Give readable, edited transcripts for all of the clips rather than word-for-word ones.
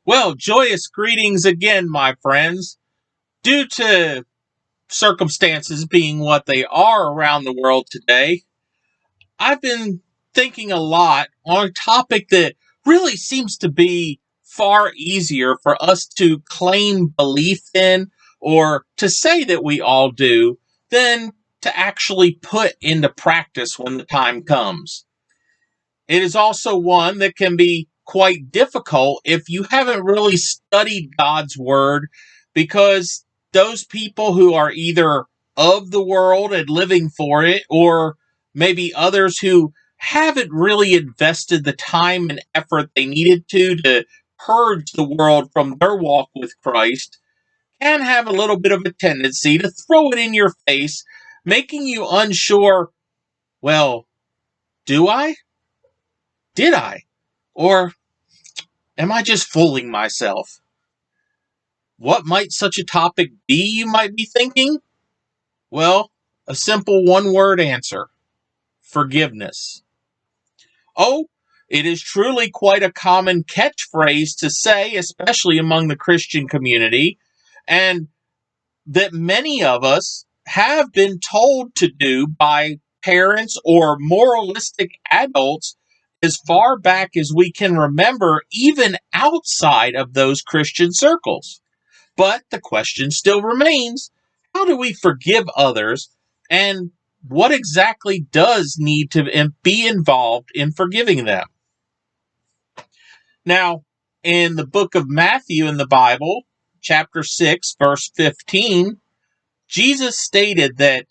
Well, joyous greetings again, my friends. Due to circumstances being what they are around the world today, I've been thinking a lot on a topic that really seems to be far easier for us to claim belief in or to say that we all do than to actually put into practice when the time comes. It is also one that can be quite difficult if you haven't really studied God's Word, because those people who are either of the world and living for it, or maybe others who haven't really invested the time and effort they needed to purge the world from their walk with Christ, can have a little bit of a tendency to throw it in your face, making you unsure, well, do I? Did I? Or am I just fooling myself? What might such a topic be, you might be thinking? Well, a simple one word answer: forgiveness. Oh, it is truly quite a common catchphrase to say, especially among the Christian community, and that many of us have been told to do by parents or moralistic adults as far back as we can remember, even outside of those Christian circles. But the question still remains: how do we forgive others, and what exactly does need to be involved in forgiving them? Now, in the book of Matthew in the Bible, chapter 6, verse 15, Jesus stated that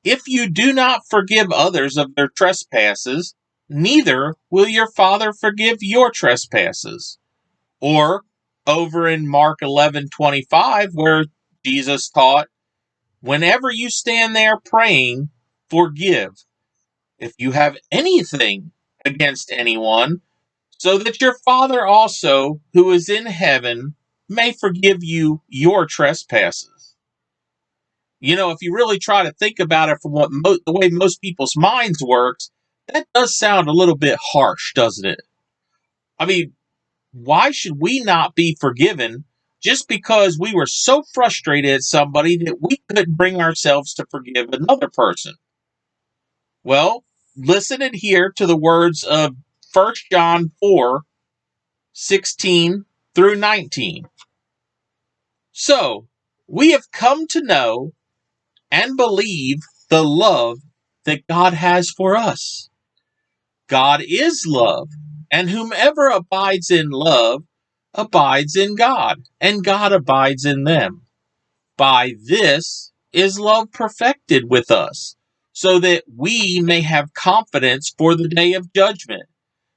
if you do not forgive others of their trespasses, neither will your Father forgive your trespasses. Or over in Mark 11:25, where Jesus taught, whenever you stand there praying, forgive if you have anything against anyone, so that your Father also, who is in heaven, may forgive you your trespasses. You know, if you really try to think about it from the way most people's minds works, that does sound a little bit harsh, doesn't it? I mean, why should we not be forgiven just because we were so frustrated at somebody that we couldn't bring ourselves to forgive another person? Well, listen and hear to the words of 1 John 4:16 through 19. So, we have come to know and believe the love that God has for us. God is love, and whomever abides in love abides in God, and God abides in them. By this is love perfected with us, so that we may have confidence for the day of judgment,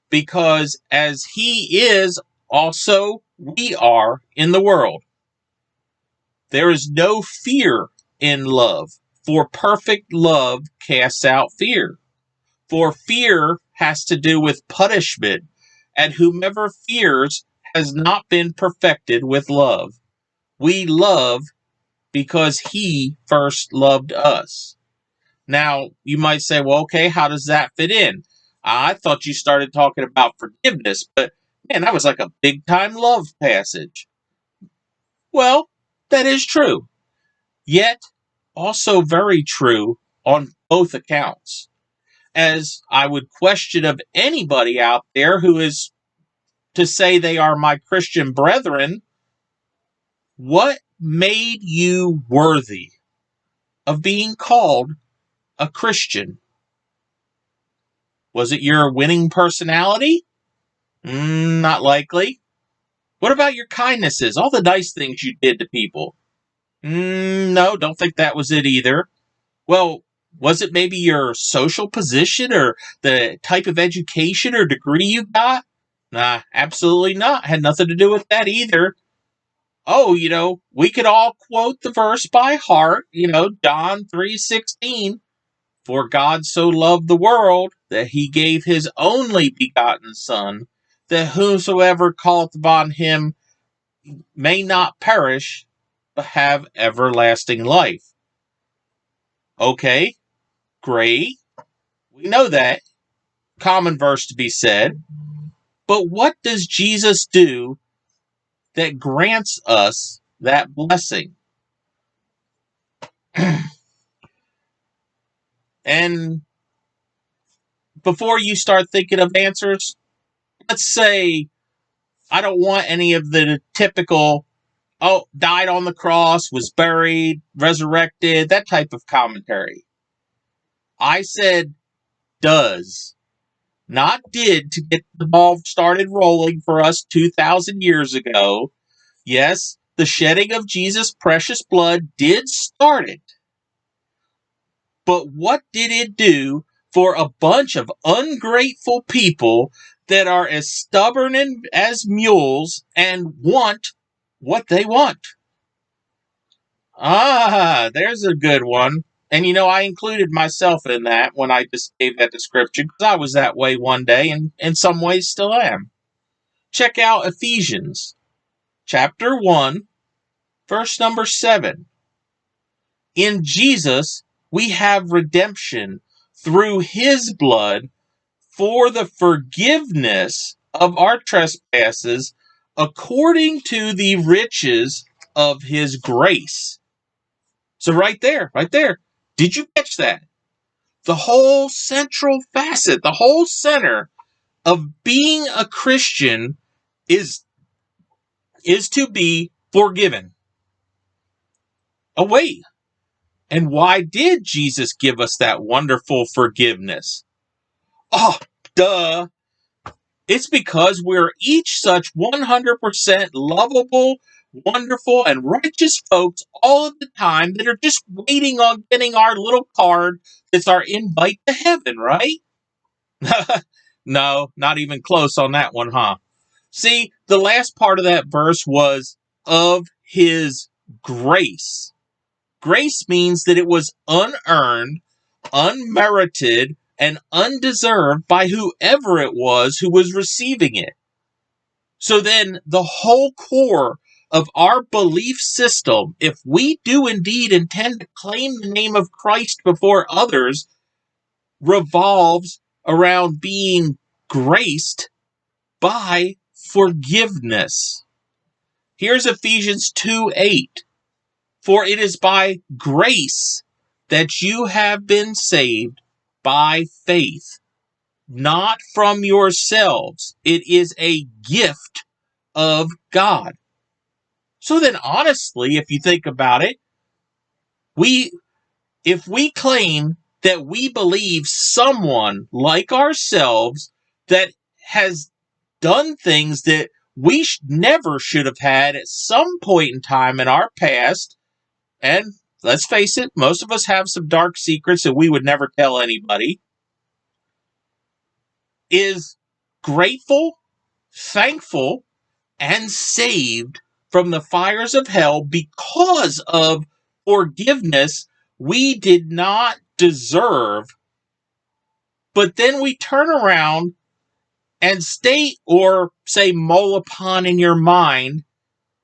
because as He is, also we are in the world. There is no fear in love, for perfect love casts out fear. For fear has to do with punishment, and whomever fears has not been perfected with love. We love because He first loved us. Now, you might say, well, okay, how does that fit in? I thought you started talking about forgiveness, but man, that was like a big time love passage. Well, that is true, yet also very true on both accounts. As I would question of anybody out there who is to say they are my Christian brethren, what made you worthy of being called a Christian? Was it your winning personality? Not likely. What about your kindnesses, all the nice things you did to people? No, don't think that was it either. Well, was it maybe your social position or the type of education or degree you got? Nah, absolutely not. Had nothing to do with that either. Oh, we could all quote the verse by heart, John 3:16. For God so loved the world that he gave his only begotten Son, that whosoever calleth upon him may not perish, but have everlasting life. Okay, great. We know that. Common verse to be said. But what does Jesus do that grants us that blessing. And before you start thinking of answers, let's say I don't want any of the typical, oh, died on the cross, was buried, resurrected, that type of commentary. I said does, not did, to get the ball started rolling for us 2,000 years ago. Yes, the shedding of Jesus' precious blood did start it. But what did it do for a bunch of ungrateful people that are as stubborn as mules and want what they want? Ah, there's a good one. And I included myself in that when I just gave that description because I was that way one day and in some ways still am. Check out Ephesians chapter 1, verse number 7. In Jesus, we have redemption through his blood for the forgiveness of our trespasses according to the riches of his grace. So right there. Did you catch that? The whole central facet, the whole center of being a Christian is to be forgiven. Oh, wait. And why did Jesus give us that wonderful forgiveness? Oh, duh. It's because we're each such 100% lovable, wonderful, and righteous folks all of the time that are just waiting on getting our little card that's our invite to heaven, right? No, not even close on that one, huh? See, the last part of that verse was of his grace. Grace means that it was unearned, unmerited, and undeserved by whoever it was who was receiving it. So then the whole core of our belief system, if we do indeed intend to claim the name of Christ before others, revolves around being graced by forgiveness. Here's Ephesians 2:8. For it is by grace that you have been saved by faith, not from yourselves. It is a gift of God. So then, honestly, if you think about it, if we claim that we believe someone like ourselves that has done things that we never should have had at some point in time in our past, and let's face it, most of us have some dark secrets that we would never tell anybody, is grateful, thankful, and saved from the fires of hell because of forgiveness we did not deserve. But then we turn around and state or say, mull upon in your mind,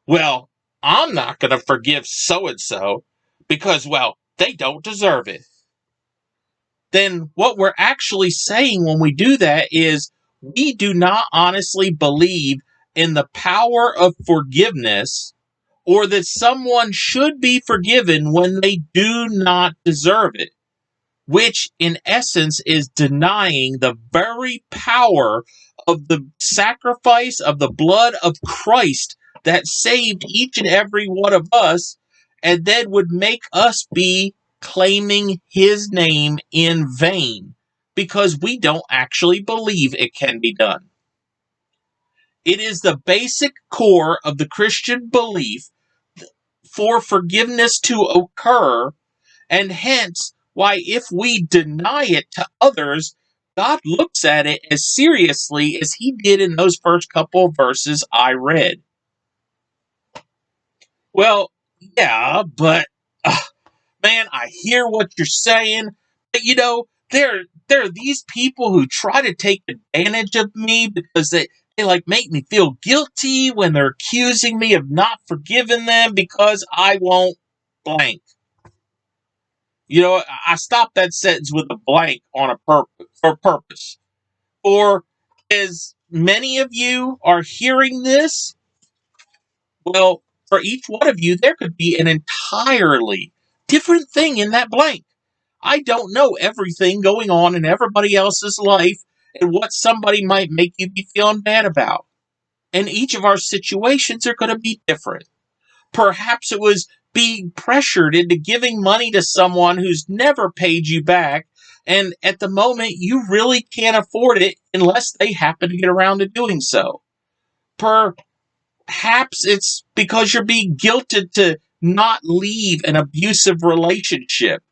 well, I'm not going to forgive so and so because, well, they don't deserve it. Then what we're actually saying when we do that is we do not honestly believe in the power of forgiveness or that someone should be forgiven when they do not deserve it, which in essence is denying the very power of the sacrifice of the blood of Christ that saved each and every one of us and then would make us be claiming his name in vain because we don't actually believe it can be done. It is the basic core of the Christian belief for forgiveness to occur, and hence why if we deny it to others, God looks at it as seriously as he did in those first couple of verses I read. Well, yeah, but man, I hear what you're saying, but there are these people who try to take advantage of me because they like make me feel guilty when they're accusing me of not forgiving them because I won't blank. I stopped that sentence with a blank on a purpose. Or as many of you are hearing this, Well, for each one of you, there could be an entirely different thing in that blank. I don't know everything going on in everybody else's life and what somebody might make you be feeling bad about. And each of our situations are going to be different. Perhaps it was being pressured into giving money to someone who's never paid you back, and at the moment you really can't afford it unless they happen to get around to doing so. Perhaps it's because you're being guilted to not leave an abusive relationship.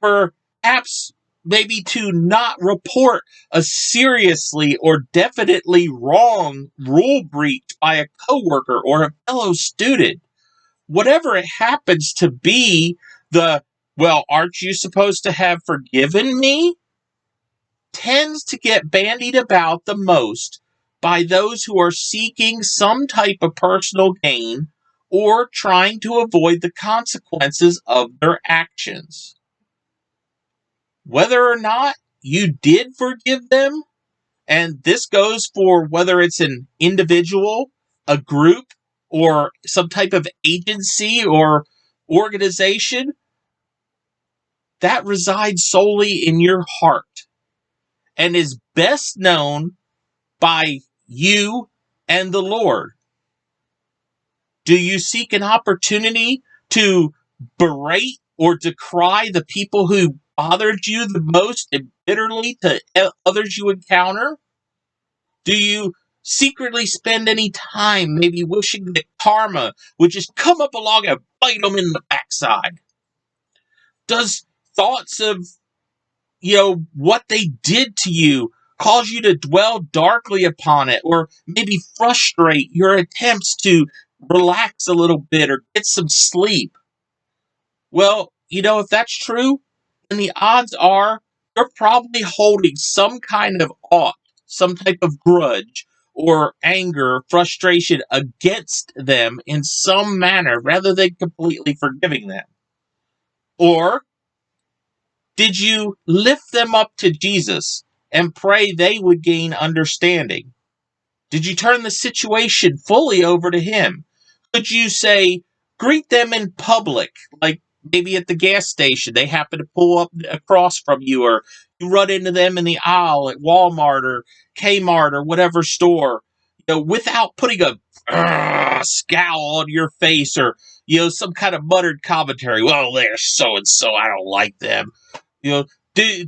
Perhaps maybe to not report a seriously or definitely wrong rule breach by a coworker or a fellow student. Whatever it happens to be, well, aren't you supposed to have forgiven me? Tends to get bandied about the most by those who are seeking some type of personal gain or trying to avoid the consequences of their actions. Whether or not you did forgive them, and this goes for whether it's an individual, a group, or some type of agency or organization, that resides solely in your heart and is best known by you and the Lord. Do you seek an opportunity to berate or decry the people who bothered you the most and bitterly to others you encounter? Do you secretly spend any time maybe wishing that karma would just come up along and bite them in the backside? Does thoughts of, what they did to you cause you to dwell darkly upon it, or maybe frustrate your attempts to relax a little bit or get some sleep? Well, if that's true, then the odds are you're probably holding some kind of ought, some type of grudge or anger, frustration against them in some manner rather than completely forgiving them. Or did you lift them up to Jesus and pray they would gain understanding? Did you turn the situation fully over to Him? Could you say, greet them in public, like maybe at the gas station, they happen to pull up across from you, or you run into them in the aisle at Walmart or Kmart or whatever store, without putting a scowl on your face or, some kind of muttered commentary. Well, they're so and so, I don't like them. You know, do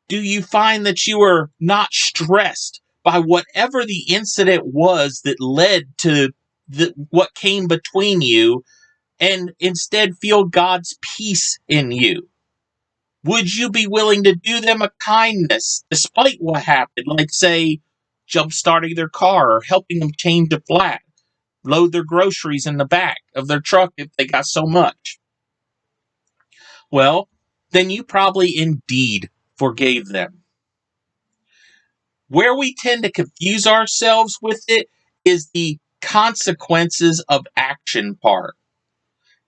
do you find that you are not stressed by whatever the incident was that led to what came between you, and instead feel God's peace in you? Would you be willing to do them a kindness despite what happened, like, say, jump starting their car or helping them change a flat, load their groceries in the back of their truck if they got so much? Well, then you probably indeed forgave them. Where we tend to confuse ourselves with it is the consequences of action part.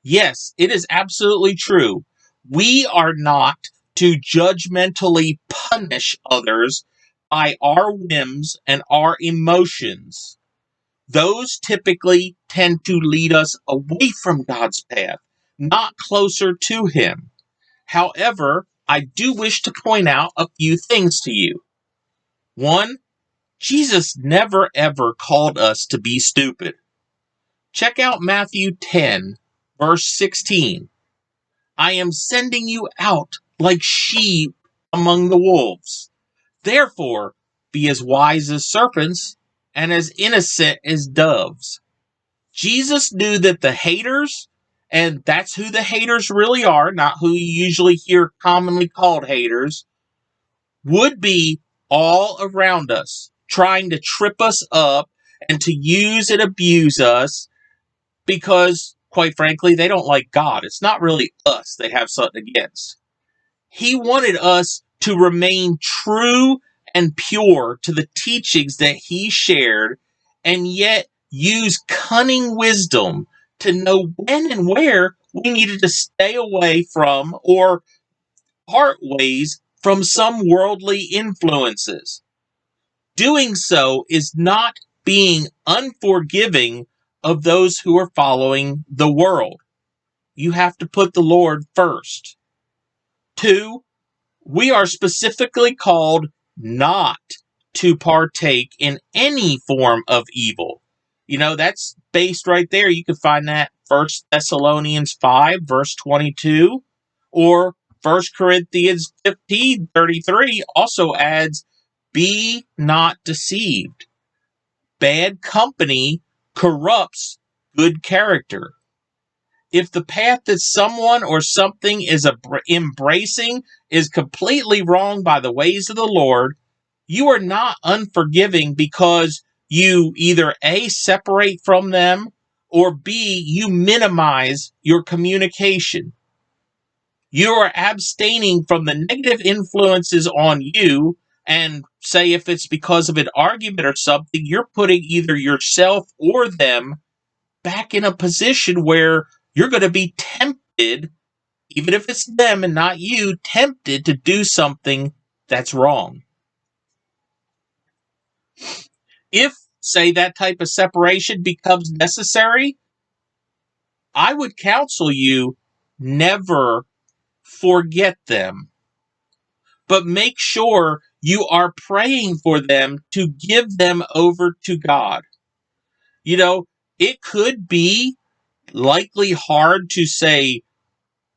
Yes, it is absolutely true. We are not to judgmentally punish others by our whims and our emotions. Those typically tend to lead us away from God's path, not closer to Him. However, I do wish to point out a few things to you. One, Jesus never ever called us to be stupid. Check out Matthew 10, verse 16. I am sending you out like sheep among the wolves. Therefore, be as wise as serpents and as innocent as doves. Jesus knew that the haters, and that's who the haters really are, not who you usually hear commonly called haters, would be all around us, trying to trip us up and to use and abuse us because, quite frankly, they don't like God. It's not really us they have something against. He wanted us to remain true and pure to the teachings that He shared, and yet use cunning wisdom to know when and where we needed to stay away from or part ways from some worldly influences. Doing so is not being unforgiving of those who are following the world. You have to put the Lord first. 2, we are specifically called not to partake in any form of evil. That's based right there. You can find that 1 Thessalonians 5, verse 22, or 1 Corinthians 15:33 also adds, be not deceived. Bad company corrupts good character. If the path that someone or something is embracing is completely wrong by the ways of the Lord, you are not unforgiving because you either A, separate from them, or B, you minimize your communication. You are abstaining from the negative influences on you, and say if it's because of an argument or something, you're putting either yourself or them back in a position where you're going to be tempted, even if it's them and not you, tempted to do something that's wrong. If, say, that type of separation becomes necessary, I would counsel you never forget them, but make sure you are praying for them to give them over to God. It could be likely hard to say,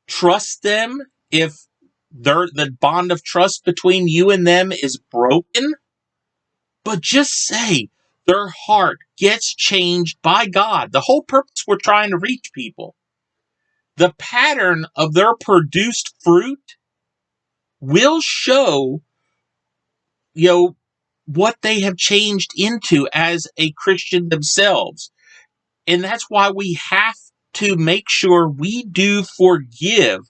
trust them if the bond of trust between you and them is broken, but just say their heart gets changed by God. The whole purpose we're trying to reach people. The pattern of their produced fruit will show, what they have changed into as a Christian themselves. And that's why we have to make sure we do forgive.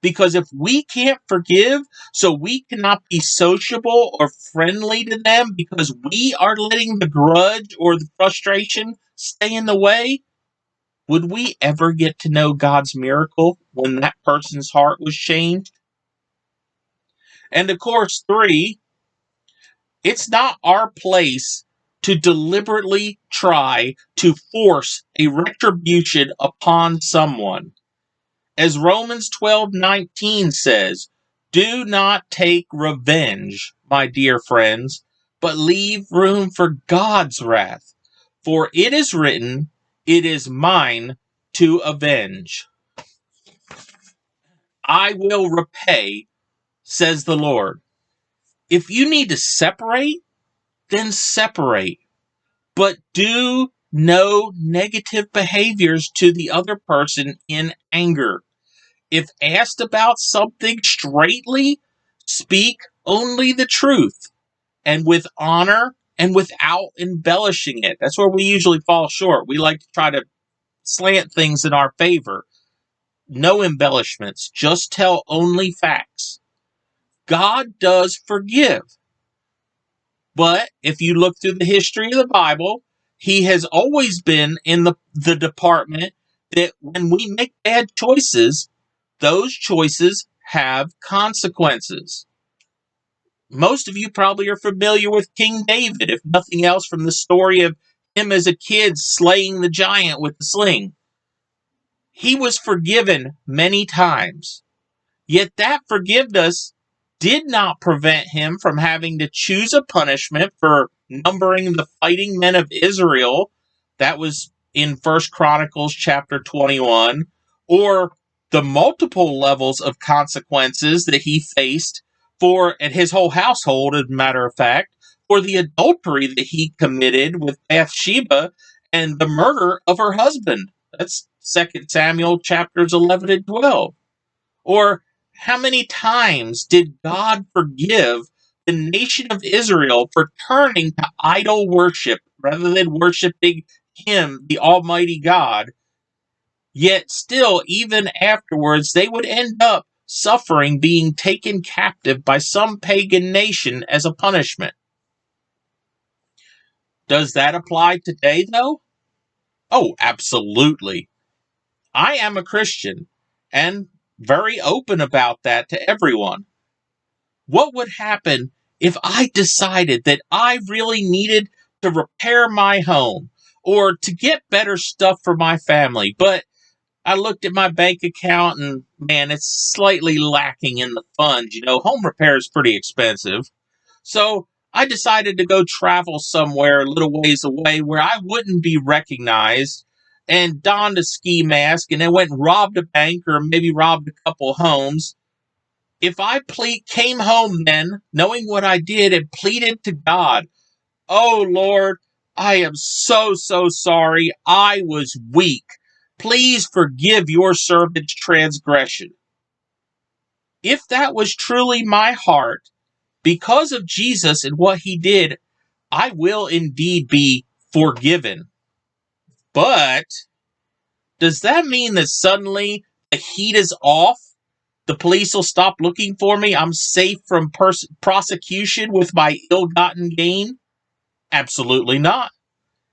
Because if we can't forgive, so we cannot be sociable or friendly to them because we are letting the grudge or the frustration stay in the way, would we ever get to know God's miracle when that person's heart was changed? And of course, 3, it's not our place to deliberately try to force a retribution upon someone. As Romans 12:19 says, do not take revenge, my dear friends, but leave room for God's wrath. For it is written, it is mine to avenge. I will repay, says the Lord. If you need to separate, then separate. But do no negative behaviors to the other person in anger. If asked about something straightly, speak only the truth, and with honor and without embellishing it. That's where we usually fall short. We like to try to slant things in our favor. No embellishments, just tell only facts. God does forgive. But if you look through the history of the Bible, he has always been in the department that when we make bad choices, those choices have consequences. Most of you probably are familiar with King David, if nothing else, from the story of him as a kid slaying the giant with the sling. He was forgiven many times. Yet that forgiveness did not prevent him from having to choose a punishment for numbering the fighting men of Israel. That was in 1 Chronicles chapter 21. Or the multiple levels of consequences that he faced for, and his whole household, as a matter of fact, for the adultery that he committed with Bathsheba and the murder of her husband. That's 2 Samuel chapters 11 and 12. Or how many times did God forgive the nation of Israel for turning to idol worship rather than worshiping Him, the Almighty God? Yet still, even afterwards, they would end up suffering being taken captive by some pagan nation as a punishment. Does that apply today, though? Oh, absolutely. I am a Christian, and very open about that to everyone. What would happen if I decided that I really needed to repair my home? or to get better stuff for my family. But I looked at my bank account and, man, it's slightly lacking in the funds. Home repair is pretty expensive. So I decided to go travel somewhere a little ways away where I wouldn't be recognized and donned a ski mask and then went and robbed a bank or maybe robbed a couple homes. If I came home then, knowing what I did, and pleaded to God, "Oh Lord, I am so, so sorry. I was weak. Please forgive your servant's transgression." If that was truly my heart, because of Jesus and what he did, I will indeed be forgiven. But does that mean that suddenly the heat is off? The police will stop looking for me? I'm safe from prosecution with my ill-gotten gain? Absolutely not.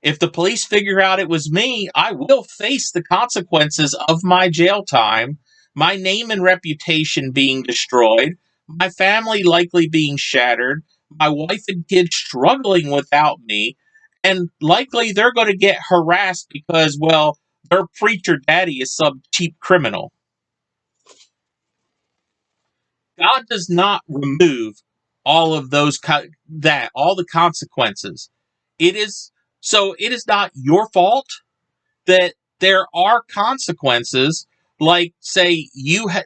If the police figure out it was me, I will face the consequences of my jail time, my name and reputation being destroyed, my family likely being shattered, my wife and kids struggling without me, and likely they're going to get harassed because, well, their preacher daddy is some cheap criminal. God does not remove all of all the consequences. It is not your fault that there are consequences, like, say,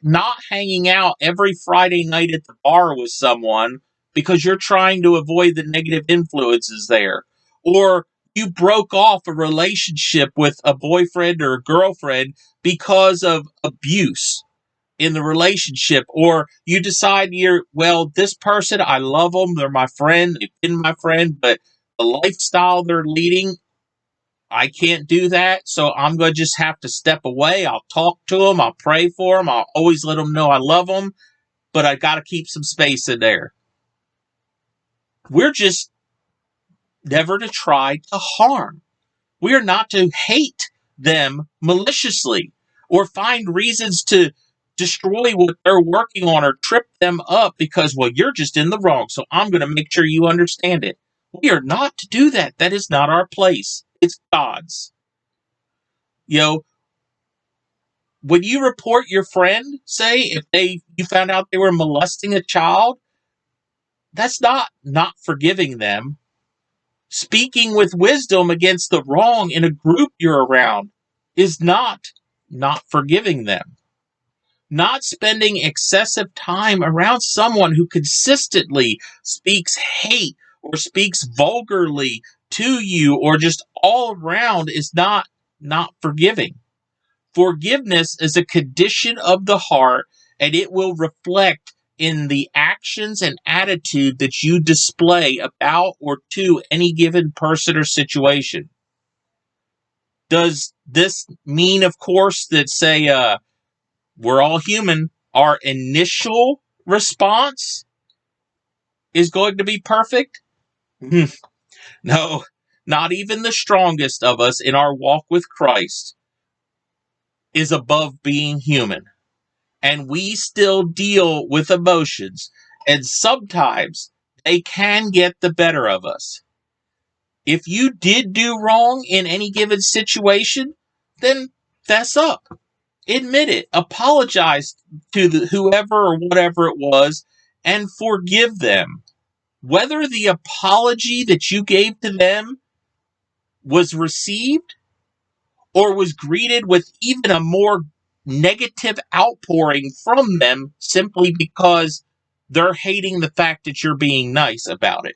not hanging out every Friday night at the bar with someone because you're trying to avoid the negative influences there, or you broke off a relationship with a boyfriend or a girlfriend because of abuse in the relationship, or you decide this person, I love them, they're my friend, they've been my friend, but the lifestyle they're leading, I can't do that, so I'm going to just have to step away. I'll talk to them. I'll pray for them. I'll always let them know I love them, but I got to keep some space in there. We're just never to try to harm. We are not to hate them maliciously or find reasons to destroy what they're working on or trip them up because, well, you're just in the wrong, so I'm going to make sure you understand it. We are not to do that. That is not our place. It's God's. You know, when you report your friend, say, if you found out they were molesting a child, that's not forgiving them. Speaking with wisdom against the wrong in a group you're around is not forgiving them. Not spending excessive time around someone who consistently speaks hate or speaks vulgarly to you or just all around is not forgiving. Forgiveness is a condition of the heart, and it will reflect in the actions and attitude that you display about or to any given person or situation. Does this mean, of course, that, say, we're all human, our initial response is going to be perfect? No, not even the strongest of us in our walk with Christ is above being human. And we still deal with emotions, and sometimes they can get the better of us. If you did do wrong in any given situation, then fess up. Admit it. Apologize to whoever or whatever it was and forgive them. Whether the apology that you gave to them was received or was greeted with even a more negative outpouring from them simply because they're hating the fact that you're being nice about it.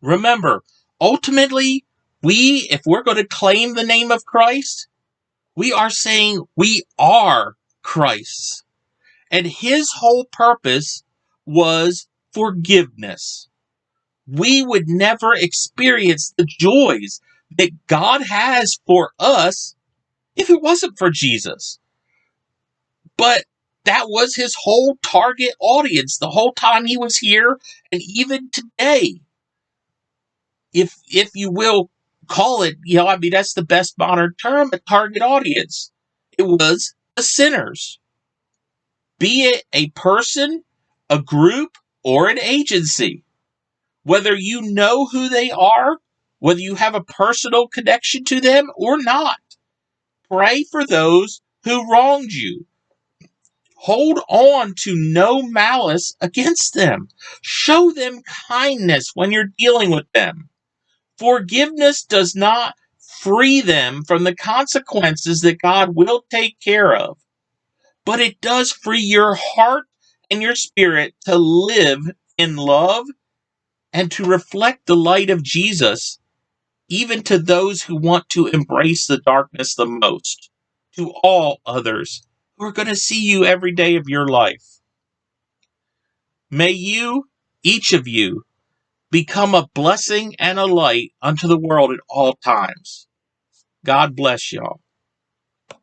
Remember, ultimately, if we're going to claim the name of Christ, we are saying we are Christ's. And his whole purpose was forgiveness. We would never experience the joys that God has for us if it wasn't for Jesus. But that was his whole target audience the whole time he was here, and even today. If you will call it, that's the best modern term, a target audience. It was the sinners. Be it a person, a group, or an agency. Whether you know who they are whether you have a personal connection to them or not. Pray for those who wronged you. Hold on to no malice against them. Show them kindness when you're dealing with them. Forgiveness does not free them from the consequences that God will take care of, but it does free your heart and your spirit to live in love and to reflect the light of Jesus, even to those who want to embrace the darkness the most, to all others who are going to see you every day of your life. May you, each of you, become a blessing and a light unto the world at all times. God bless y'all.